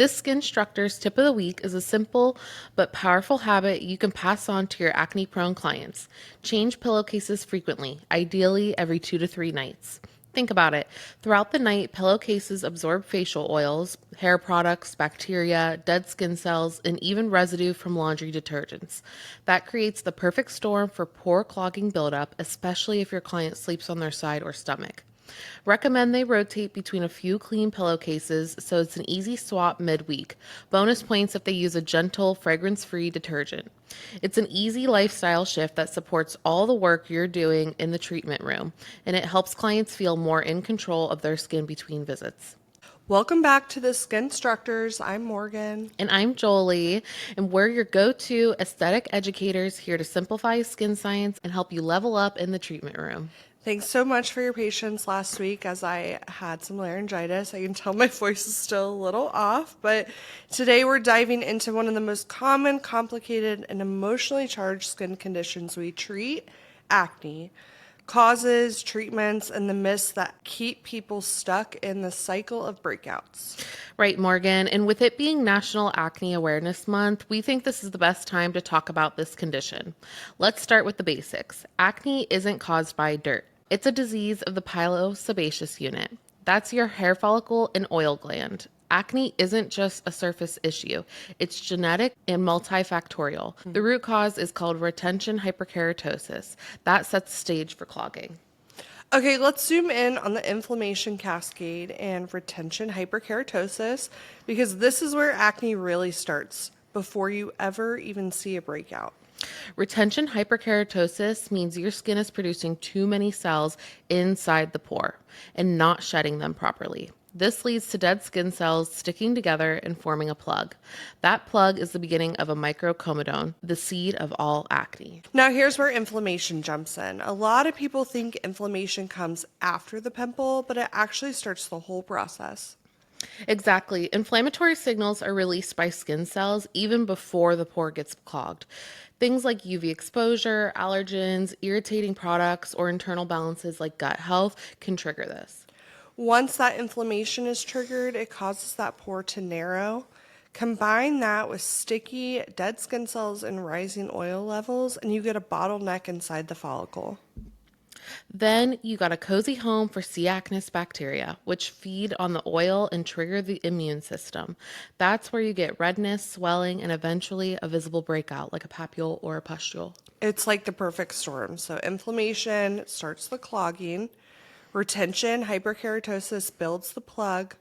This Skinstructors tip of the week is a simple but powerful habit you can pass on to your acne-prone clients. Change pillowcases frequently, ideally every 2 to 3 nights. Think about it. Throughout the night, pillowcases absorb facial oils, hair products, bacteria, dead skin cells, and even residue from laundry detergents. That creates the perfect storm for pore clogging buildup, especially if your client sleeps on their side or stomach. Recommend they rotate between a few clean pillowcases so it's an easy swap midweek. Bonus points if they use a gentle, fragrance-free detergent. It's an easy lifestyle shift that supports all the work you're doing in the treatment room, and it helps clients feel more in control of their skin between visits. Welcome back to the Skinstructors. I'm Morgan. And I'm Jolie, and we're your go-to aesthetic educators here to simplify skin science and help you level up in the treatment room. Thanks so much for your patience last week as I had some laryngitis. I can tell my voice is still a little off, but today we're diving into one of the most common, complicated, and emotionally charged skin conditions we treat, acne. Causes, treatments, and the myths that keep people stuck in the cycle of breakouts. Right, Morgan. And with it being National Acne Awareness Month, we think this is the best time to talk about this condition. Let's start with the basics. Acne isn't caused by dirt. It's a disease of the pilosebaceous unit. That's your hair follicle and oil gland. Acne isn't just a surface issue. It's genetic and multifactorial. The root cause is called retention hyperkeratosis. That sets the stage for clogging. Okay, let's zoom in on the inflammation cascade and retention hyperkeratosis because this is where acne really starts before you ever even see a breakout. Retention hyperkeratosis means your skin is producing too many cells inside the pore and not shedding them properly. This leads to dead skin cells sticking together and forming a plug. That plug is the beginning of a microcomedone, the seed of all acne. Now here's where inflammation jumps in. A lot of people think inflammation comes after the pimple, but it actually starts the whole process. Exactly. Inflammatory signals are released by skin cells even before the pore gets clogged. Things like UV exposure, allergens, irritating products, or internal balances like gut health can trigger this. Once that inflammation is triggered, it causes that pore to narrow. Combine that with sticky, dead skin cells and rising oil levels, and you get a bottleneck inside the follicle. Then you got a cozy home for C. acnes bacteria, which feed on the oil and trigger the immune system. That's where you get redness, swelling, and eventually a visible breakout like a papule or a pustule. It's like the perfect storm. So inflammation starts the clogging, retention, hyperkeratosis builds the plug,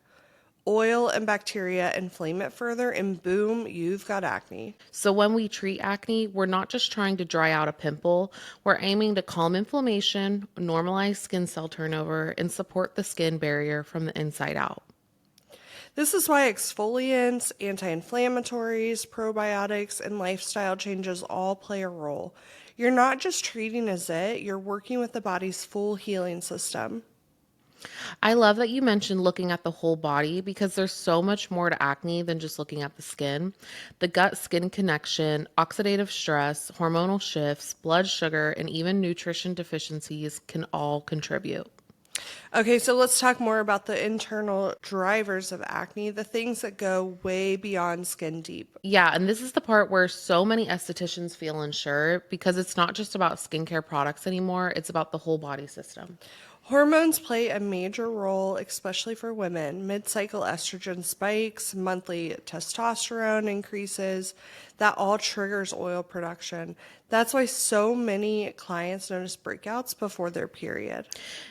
oil and bacteria inflame it further, and boom, you've got acne. So when we treat acne, we're not just trying to dry out a pimple, we're aiming to calm inflammation, normalize skin cell turnover, and support the skin barrier from the inside out. This is why exfoliants, anti-inflammatories, probiotics, and lifestyle changes all play a role. You're not just treating a zit, you're working with the body's full healing system. I love that you mentioned looking at the whole body because there's so much more to acne than just looking at the skin. The gut-skin connection, oxidative stress, hormonal shifts, blood sugar, and even nutrition deficiencies can all contribute. Okay, so let's talk more about the internal drivers of acne, the things that go way beyond skin deep. Yeah, and this is the part where so many estheticians feel unsure because it's not just about skincare products anymore, it's about the whole body system. Hormones play a major role, especially for women. Mid-cycle estrogen spikes, monthly testosterone increases, that all triggers oil production. That's why so many clients notice breakouts before their period.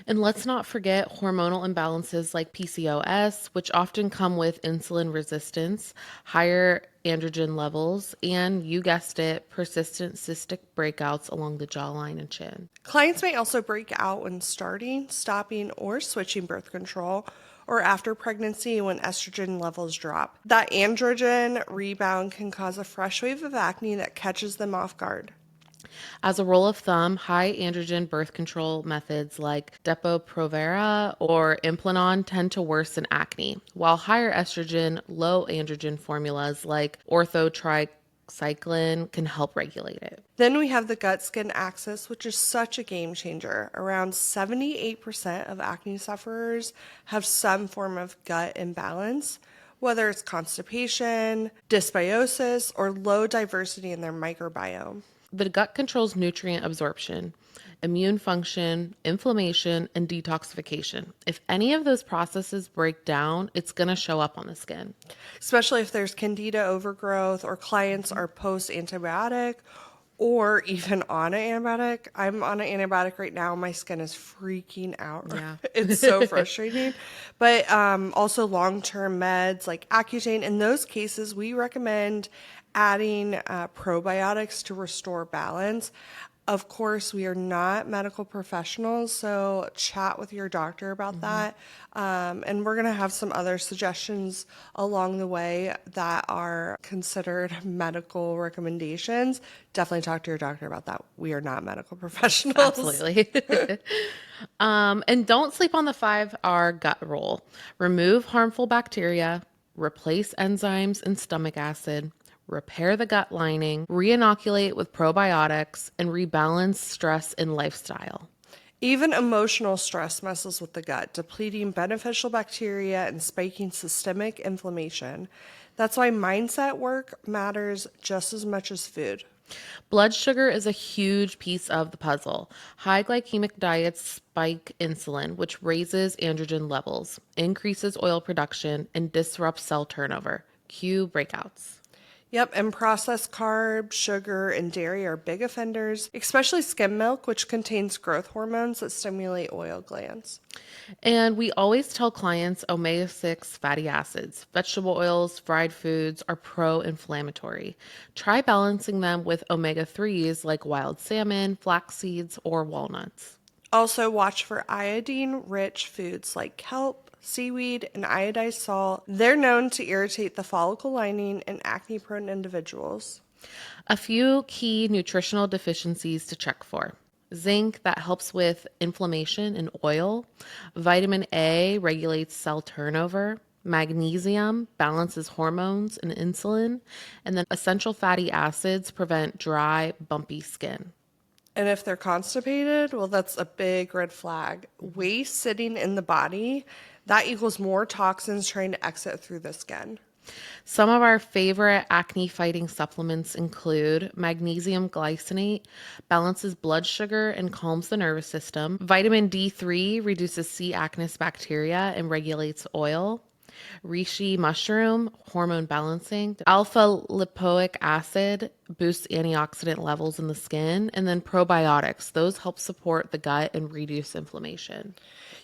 And let's not forget hormonal imbalances like PCOS, which often come with insulin resistance, higher androgen levels, and you guessed it, persistent cystic breakouts along the jawline and chin. Clients may also break out when starting, stopping, or switching birth control, or after pregnancy when estrogen levels drop. That androgen rebound can cause a fresh wave of acne that catches them off guard. As a rule of thumb, high androgen birth control methods like Depo-Provera or Implanon tend to worsen acne, while higher estrogen, low androgen formulas like orthotricycline can help regulate it. Then we have the gut-skin axis, which is such a game changer. Around 78% of acne sufferers have some form of gut imbalance. whether it's constipation, dysbiosis, or low diversity in their microbiome. The gut controls nutrient absorption, immune function, inflammation, and detoxification. If any of those processes break down, it's going to show up on the skin. Especially if there's candida overgrowth or clients are post antibiotic or even on an antibiotic. I'm on an antibiotic right now. My skin is freaking out. Yeah. It's so frustrating. But also long-term meds like Accutane. In those cases, we recommend adding probiotics to restore balance. Of course, we are not medical professionals, so chat with your doctor about that. And we're going to have some other suggestions along the way that are considered medical recommendations. Definitely talk to your doctor about that. We are not medical professionals. Absolutely. And don't sleep on the 5R gut rule. Remove harmful bacteria, replace enzymes and stomach acid, repair the gut lining, re-inoculate with probiotics, and rebalance stress in lifestyle. Even emotional stress messes with the gut, depleting beneficial bacteria and spiking systemic inflammation. That's why mindset work matters just as much as food. Blood sugar is a huge piece of the puzzle. High glycemic diets spike insulin, which raises androgen levels, increases oil production, and disrupts cell turnover. Cue breakouts. Yep, and processed carbs, sugar, and dairy are big offenders, especially skim milk, which contains growth hormones that stimulate oil glands. And we always tell clients omega-6 fatty acids, vegetable oils, fried foods are pro-inflammatory. Try balancing them with omega-3s like wild salmon, flax seeds, or walnuts. Also, watch for iodine-rich foods like kelp, seaweed, and iodized salt. They're known to irritate the follicle lining in acne-prone individuals. A few key nutritional deficiencies to check for. Zinc, that helps with inflammation and oil. Vitamin A regulates cell turnover. Magnesium balances hormones and insulin. And then essential fatty acids prevent dry, bumpy skin. And if they're constipated, well, that's a big red flag. Waste sitting in the body, that equals more toxins trying to exit through the skin. Some of our favorite acne fighting supplements include magnesium glycinate, balances blood sugar and calms the nervous system. Vitamin D3 reduces C. acnes bacteria and regulates oil. Reishi mushroom, hormone balancing. Alpha lipoic acid boosts antioxidant levels in the skin. And then probiotics, those help support the gut and reduce inflammation.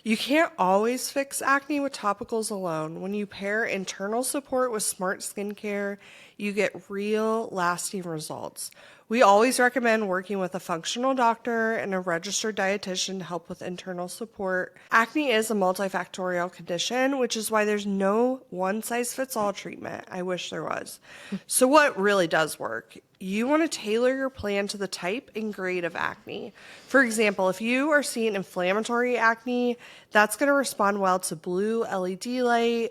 You can't always fix acne with topicals alone. When you pair internal support with smart skincare, you get real lasting results. We always recommend working with a functional doctor and a registered dietitian to help with internal support. Acne is a multifactorial condition, which is why there's no one-size-fits-all treatment. I wish there was. So what really does work? You want to tailor your plan to the type and grade of acne. For example, if you are seeing inflammatory acne, that's going to respond well to blue LED light,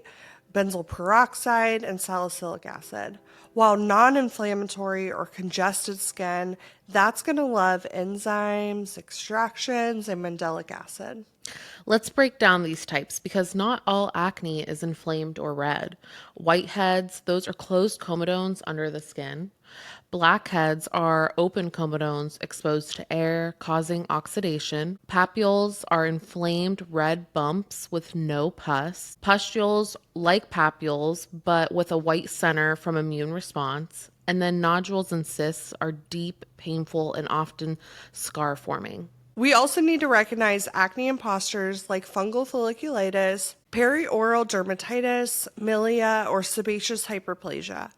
benzoyl peroxide, and salicylic acid. While non-inflammatory or congested skin, that's going to love enzymes, extractions, and mandelic acid. Let's break down these types because not all acne is inflamed or red. Whiteheads, those are closed comedones under the skin. Blackheads are open comedones exposed to air, causing oxidation. Papules are inflamed red bumps with no pus. Pustules, like papules, but with a white center from immune response. And then nodules and cysts are deep, painful, and often scar forming. We also need to recognize acne imposters like fungal folliculitis, perioral dermatitis, milia, or sebaceous hyperplasia.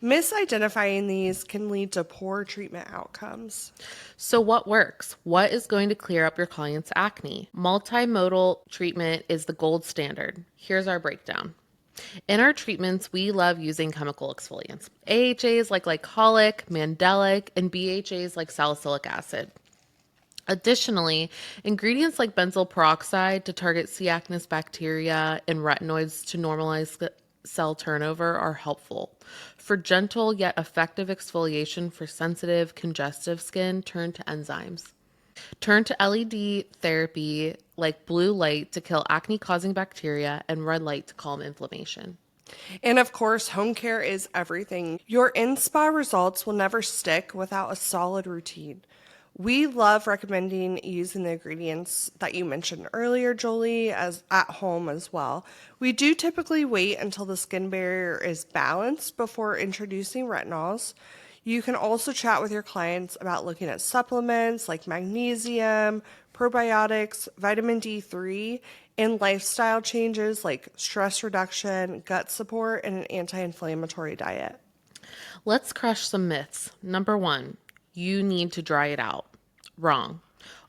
Misidentifying these can lead to poor treatment outcomes. So what works? What is going to clear up your client's acne? Multimodal treatment is the gold standard. Here's our breakdown. In our treatments, we love using chemical exfoliants. AHAs like glycolic, mandelic, and BHAs like salicylic acid. Additionally, ingredients like benzoyl peroxide to target C. acnes bacteria and retinoids to normalize cell turnover are helpful. For gentle yet effective exfoliation for sensitive, congestive skin, turn to enzymes. Turn to LED therapy like blue light to kill acne-causing bacteria and red light to calm inflammation. And of course, home care is everything. Your in-spa results will never stick without a solid routine. We love recommending using the ingredients that you mentioned earlier, Jolie, as at home as well. We do typically wait until the skin barrier is balanced before introducing retinols. You can also chat with your clients about looking at supplements like magnesium, probiotics, vitamin D3, and lifestyle changes like stress reduction, gut support, and an anti-inflammatory diet. Let's crush some myths. Number one, you need to dry it out. Wrong.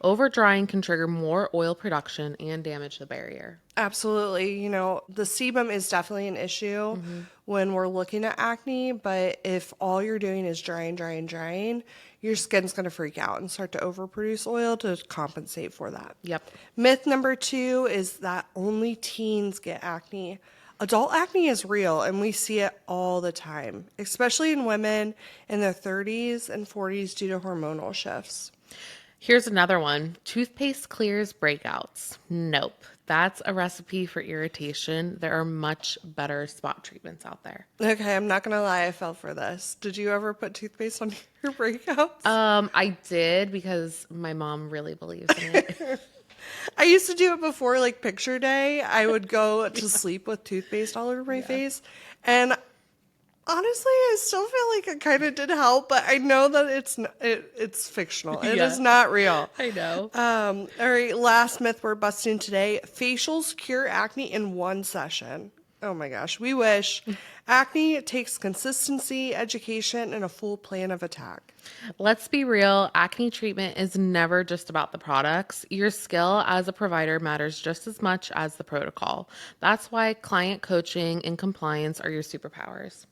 Over drying can trigger more oil production and damage the barrier. Absolutely. The sebum is definitely an issue when we're looking at acne, but if all you're doing is drying, your skin's going to freak out and start to overproduce oil to compensate for that. Yep. Myth number 2 is that only teens get acne. Adult acne is real and we see it all the time, especially in women in their 30s and 40s due to hormonal shifts. Here's another one. Toothpaste clears breakouts. Nope. That's a recipe for irritation. There are much better spot treatments out there. Okay, I'm not gonna lie, I fell for this. Did you ever put toothpaste on your breakouts? I did because my mom really believes in it. I used to do it before like picture day. I would go to sleep with toothpaste all over my face. And honestly, I still feel like it kind of did help, but I know that it's fictional. It is not real. I know. All right, last myth we're busting today. Facials cure acne in one session. Oh my gosh, we wish. Acne takes consistency, education, and a full plan of attack. Let's be real. Acne treatment is never just about the products. Your skill as a provider matters just as much as the protocol. That's why client coaching and compliance are your superpowers.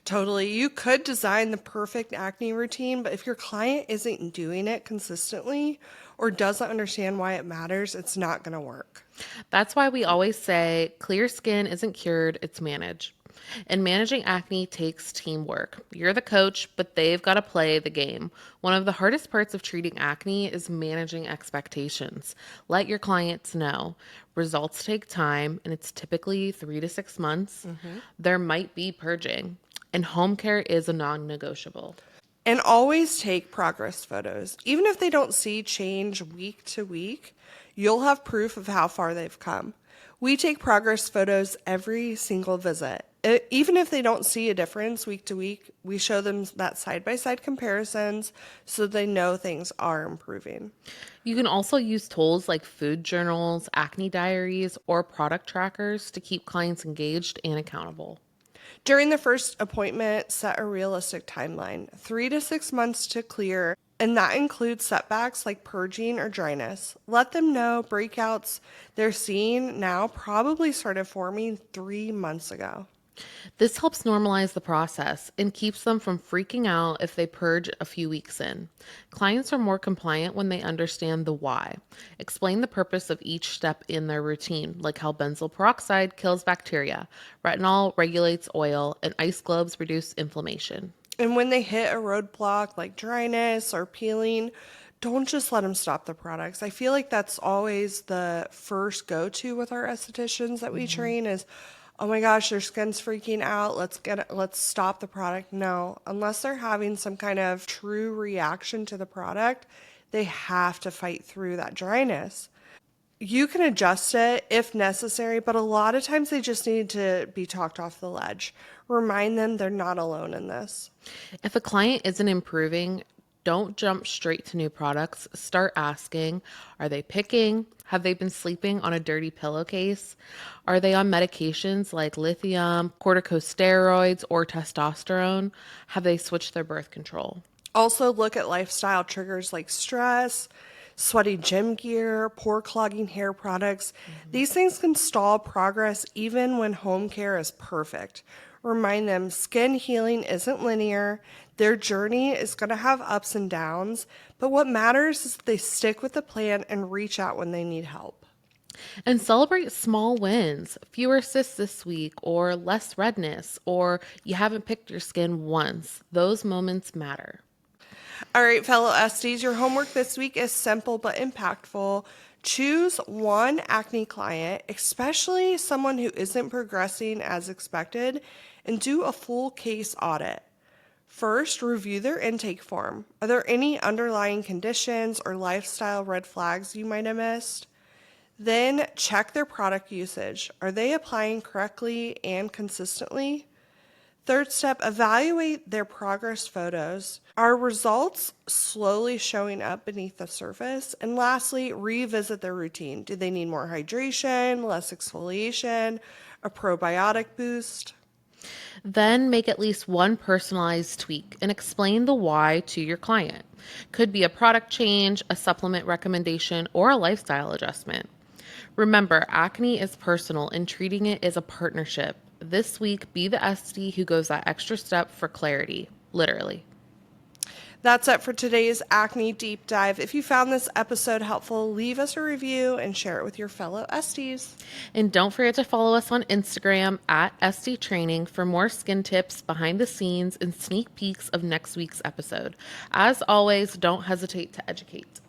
Totally. You could design the perfect acne routine, but if your client isn't doing it consistently or doesn't understand why it matters, it's not going to work. That's why we always say clear skin isn't cured, it's managed. And managing acne takes teamwork. You're the coach, but they've got to play the game. One of the hardest parts of treating acne is managing expectations. Let your clients know. Results take time, and it's typically 3 to 6 months. There might be purging, and home care is a non negotiable. And always take progress photos. Even if they don't see change week to week, you'll have proof of how far they've come. We take progress photos every single visit. Even if they don't see a difference week to week, we show them that side-by-side comparisons so they know things are improving. You can also use tools like food journals, acne diaries, or product trackers to keep clients engaged and accountable. During the first appointment, set a realistic timeline, 3 to 6 months to clear, and that includes setbacks like purging or dryness. Let them know breakouts they're seeing now probably started forming 3 months ago. This helps normalize the process and keeps them from freaking out if they purge a few weeks in. Clients are more compliant when they understand the why. Explain the purpose of each step in their routine, like how benzoyl peroxide kills bacteria, retinol regulates oil, and ice globes reduce inflammation. And when they hit a roadblock like dryness or peeling, don't just let them stop the products. I feel like that's always the first go-to with our estheticians that we train is, oh my gosh, their skin's freaking out. Let's stop the product. No, unless they're having some kind of true reaction to the product, they have to fight through that dryness. You can adjust it if necessary, but a lot of times they just need to be talked off the ledge. Remind them they're not alone in this. If a client isn't improving, don't jump straight to new products. Start asking, are they picking? Have they been sleeping on a dirty pillowcase? Are they on medications like lithium, corticosteroids, or testosterone? Have they switched their birth control? Also, look at lifestyle triggers like stress, sweaty gym gear, pore clogging hair products. These things can stall progress even when home care is perfect. Remind them skin healing isn't linear. Their journey is going to have ups and downs, but what matters is they stick with the plan and reach out when they need help. And celebrate small wins, fewer cysts this week, or less redness, or you haven't picked your skin once. Those moments matter. All right, fellow Esties, your homework this week is simple but impactful. Choose one acne client, especially someone who isn't progressing as expected, and do a full case audit. First, review their intake form. Are there any underlying conditions or lifestyle red flags you might have missed? Then, check their product usage. Are they applying correctly and consistently? Third step, evaluate their progress photos. Are results slowly showing up beneath the surface? And lastly, revisit their routine. Do they need more hydration, less exfoliation, a probiotic boost? Then make at least one personalized tweak and explain the why to your client. Could be a product change, a supplement recommendation, or a lifestyle adjustment. Remember, acne is personal and treating it is a partnership. This week, be the SD who goes that extra step for clarity, literally. That's it for today's acne deep dive. If you found this episode helpful, leave us a review and share it with your fellow Esties. And don't forget to follow us on Instagram at SD Training for more skin tips, behind the scenes, and sneak peeks of next week's episode. As always, don't hesitate to educate.